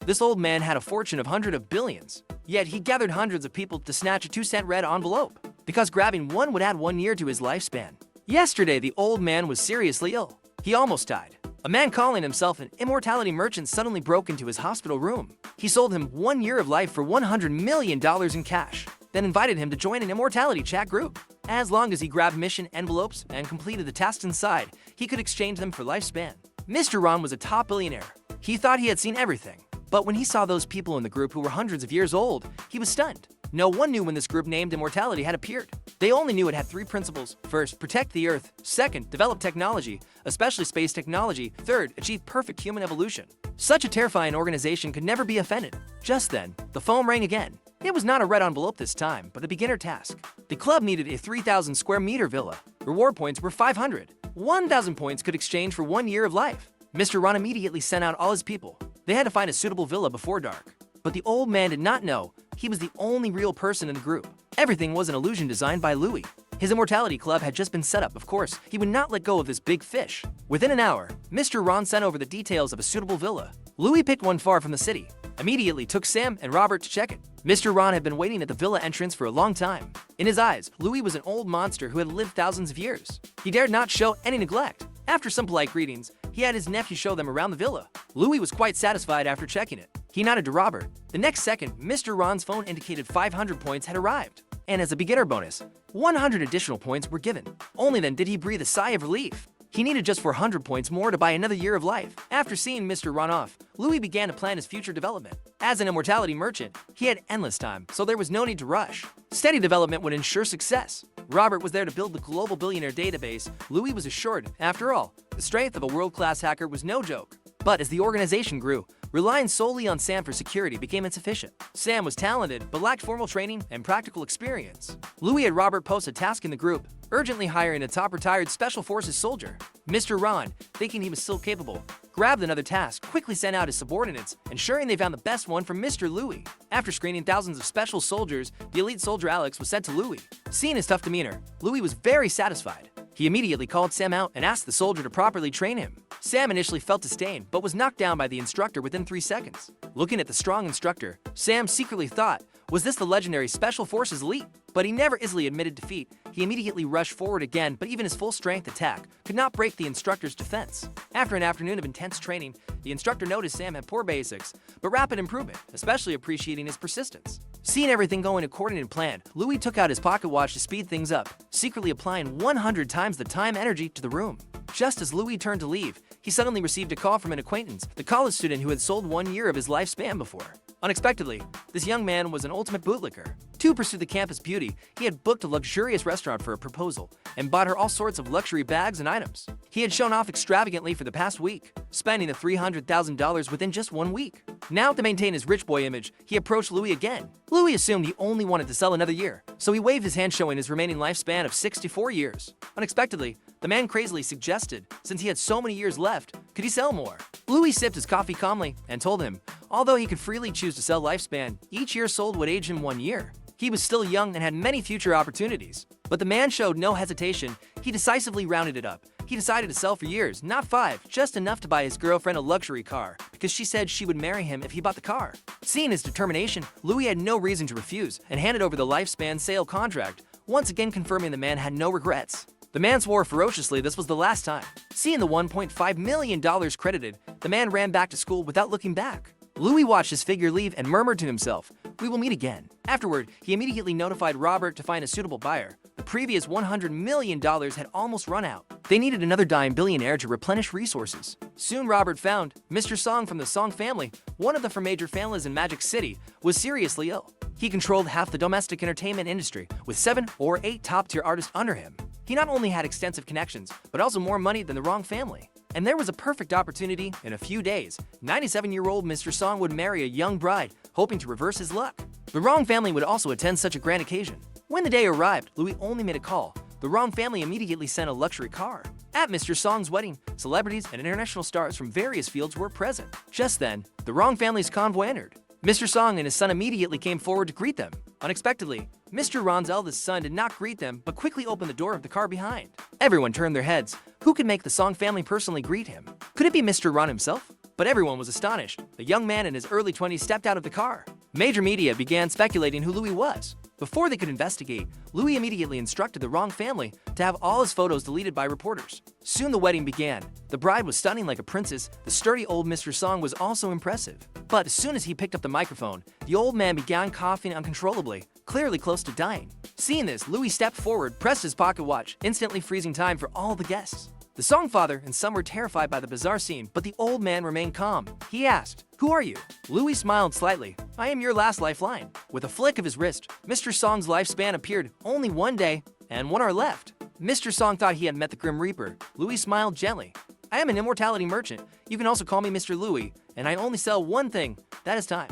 This old man had a fortune of hundreds of billions, yet he gathered hundreds of people to snatch a 2-cent red envelope, because grabbing one would add 1 year to his lifespan. Yesterday, the old man was seriously ill. He almost died. A man calling himself an immortality merchant suddenly broke into his hospital room. He sold him 1 year of life for $100 million in cash, then invited him to join an immortality chat group. As long as he grabbed mission envelopes and completed the tasks inside, he could exchange them for lifespan. Mr. Ron was a top billionaire. He thought he had seen everything. But when he saw those people in the group who were hundreds of years old, he was stunned. No one knew when this group named Immortality had appeared. They only knew it had 3 principles. First, protect the Earth. Second, develop technology, especially space technology. Third, achieve perfect human evolution. Such a terrifying organization could never be offended. Just then, the phone rang again. It was not a red envelope this time, but a beginner task. The club needed a 3,000 square meter villa. Reward points were 500. 1,000 points could exchange for 1 year of life. Mr. Ron immediately sent out all his people. They had to find a suitable villa before dark. But the old man did not know he was the only real person in the group. Everything was an illusion designed by Louis. His immortality club had just been set up, of course. He would not let go of this big fish. Within an hour, Mr. Ron sent over the details of a suitable villa. Louis picked one far from the city. Immediately took Sam and Robert to check it. Mr. Ron had been waiting at the villa entrance for a long time. In his eyes, Louis was an old monster who had lived thousands of years. He dared not show any neglect. After some polite greetings, he had his nephew show them around the villa. Louis was quite satisfied after checking it. He nodded to Robert. The next second, Mr. Ron's phone indicated 500 points had arrived. And as a beginner bonus, 100 additional points were given. Only then did he breathe a sigh of relief. He needed just 400 points more to buy another year of life. After seeing Mr. Ron off, Louis began to plan his future development. As an immortality merchant, he had endless time, so there was no need to rush. Steady development would ensure success. Robert was there to build the global billionaire database. Louis was assured, after all, the strength of a world-class hacker was no joke. But as the organization grew, relying solely on Sam for security became insufficient. Sam was talented, but lacked formal training and practical experience. Louis had Robert post a task in the group, urgently hiring a top retired Special Forces soldier. Mr. Ron, thinking he was still capable, grabbed another task, quickly sent out his subordinates, ensuring they found the best one for Mr. Louis. After screening thousands of special soldiers, the elite soldier Alex was sent to Louis. Seeing his tough demeanor, Louis was very satisfied. He immediately called Sam out and asked the soldier to properly train him. Sam initially felt disdain, but was knocked down by the instructor within 3 seconds. Looking at the strong instructor, Sam secretly thought, was this the legendary Special Forces elite? But he never easily admitted defeat. He immediately rushed forward again, but even his full-strength attack could not break the instructor's defense. After an afternoon of intense training, the instructor noticed Sam had poor basics, but rapid improvement, especially appreciating his persistence. Seeing everything going according to plan, Louis took out his pocket watch to speed things up, secretly applying 100 times the time energy to the room. Just as Louis turned to leave, he suddenly received a call from an acquaintance, the college student who had sold 1 year of his lifespan before. Unexpectedly, this young man was an ultimate bootlicker. To pursue the campus beauty, he had booked a luxurious restaurant for a proposal and bought her all sorts of luxury bags and items. He had shown off extravagantly for the past week, spending the $300,000 within just 1 week. Now, to maintain his rich boy image, he approached Louis again. Louis assumed he only wanted to sell another year, so he waved his hand showing his remaining lifespan of 64 years. Unexpectedly, the man crazily suggested, since he had so many years left, could he sell more? Louis sipped his coffee calmly and told him, although he could freely choose to sell lifespan, each year sold would age him 1 year. He was still young and had many future opportunities. But the man showed no hesitation. He decisively rounded it up. He decided to sell for years, not 5, just enough to buy his girlfriend a luxury car, because she said she would marry him if he bought the car. Seeing his determination, Louis had no reason to refuse and handed over the lifespan sale contract, once again confirming the man had no regrets. The man swore ferociously this was the last time. Seeing the $1.5 million credited, the man ran back to school without looking back. Louis watched his figure leave and murmured to himself, "We will meet again." Afterward, he immediately notified Robert to find a suitable buyer. The previous $100 million had almost run out. They needed another dime billionaire to replenish resources. Soon Robert found Mr. Song from the Song family, one of the major families in Magic City, was seriously ill. He controlled half the domestic entertainment industry, with 7 or 8 top-tier artists under him. He not only had extensive connections, but also more money than the wrong family. And there was a perfect opportunity. In a few days, 97-year-old Mr. Song would marry a young bride, hoping to reverse his luck. The Wrong family would also attend such a grand occasion. When the day arrived, Louis only made a call. The Wrong family immediately sent a luxury car. At Mr. Song's wedding, celebrities and international stars from various fields were present. Just then, the Wrong family's convoy entered. Mr. Song and his son immediately came forward to greet them. Unexpectedly, Mr. Ron's eldest son did not greet them, but quickly opened the door of the car behind. Everyone turned their heads. Who could make the Song family personally greet him? Could it be Mr. Ron himself? But everyone was astonished. The young man in his early 20s stepped out of the car. Major media began speculating who Louis was. Before they could investigate, Louis immediately instructed the wrong family to have all his photos deleted by reporters. Soon the wedding began. The bride was stunning like a princess. The sturdy old Mr. Song was also impressive. But as soon as he picked up the microphone, the old man began coughing uncontrollably, clearly close to dying. Seeing this, Louis stepped forward, pressed his pocket watch, instantly freezing time for all the guests. The Songfather and some were terrified by the bizarre scene, but the old man remained calm. He asked, "Who are you?" Louis smiled slightly. "I am your last lifeline." With a flick of his wrist, Mr. Song's lifespan appeared. Only 1 day, and 1 hour left. Mr. Song thought he had met the Grim Reaper. Louis smiled gently. "I am an immortality merchant. You can also call me Mr. Louis, and I only sell one thing. That is time."